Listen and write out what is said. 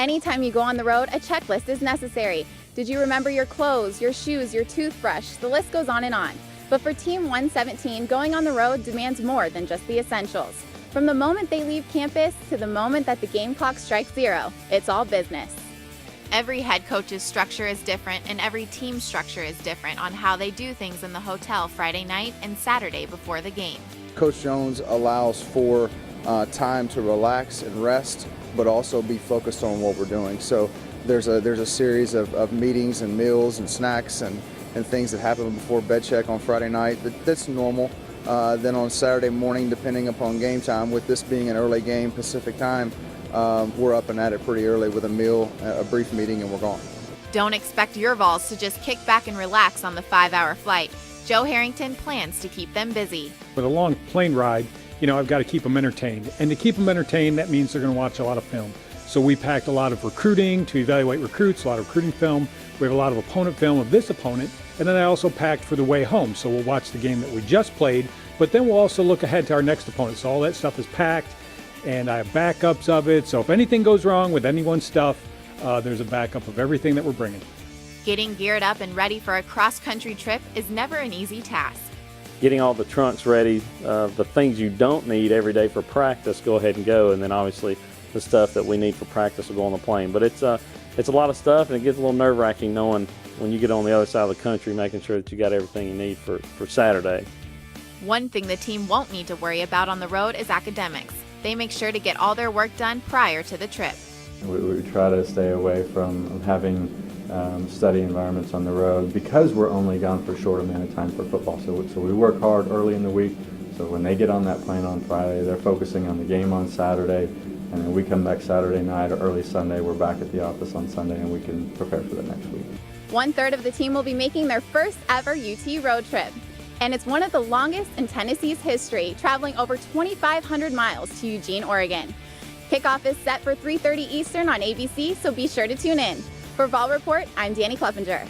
Anytime you go on the road, a checklist is necessary. Did you remember your clothes, your shoes, your toothbrush? The list goes on and on. But for Team 117, going on the road demands more than just the essentials. From the moment they leave campus to the moment that the game clock strikes 0, it's all business. Every head coach's structure is different, and every team's structure is different on how they do things in the hotel Friday night and Saturday before the game. Coach Jones allows for time to relax and rest, but also be focused on what we're doing. So there's a series of meetings and meals and snacks and things that happen before bed check on Friday night. That's normal. Then on Saturday morning, depending upon game time, with this being an early game Pacific time, we're up and at it pretty early with a meal, a brief meeting, and we're gone. Don't expect your Vols to just kick back and relax on the 5-hour flight. Joe Harrington plans to keep them busy. With a long plane ride, I've got to keep them entertained. And to keep them entertained, that means they're going to watch a lot of film. So we packed a lot of recruiting to evaluate recruits, a lot of recruiting film. We have a lot of opponent film of this opponent. And then I also packed for the way home. So we'll watch the game that we just played, but then we'll also look ahead to our next opponent. So all that stuff is packed, and I have backups of it. So if anything goes wrong with anyone's stuff, there's a backup of everything that we're bringing. Getting geared up and ready for a cross-country trip is never an easy task. Getting all the trunks ready, the things you don't need every day for practice, go ahead and go, and then obviously the stuff that we need for practice will go on the plane. But it's a lot of stuff, and it gets a little nerve-wracking knowing when you get on the other side of the country, making sure that you got everything you need for Saturday. One thing the team won't need to worry about on the road is academics. They make sure to get all their work done prior to the trip. We try to stay away from having study environments on the road because we're only gone for a short amount of time for football. So we work hard early in the week. So when they get on that plane on Friday, they're focusing on the game on Saturday. And then we come back Saturday night or early Sunday. We're back at the office on Sunday, and we can prepare for that next week. 1/3 of the team will be making their first ever UT road trip. And it's one of the longest in Tennessee's history, traveling over 2,500 miles to Eugene, Oregon. Kickoff is set for 3:30 Eastern on ABC, so be sure to tune in. For Vol Report, I'm Danny Cleffinger.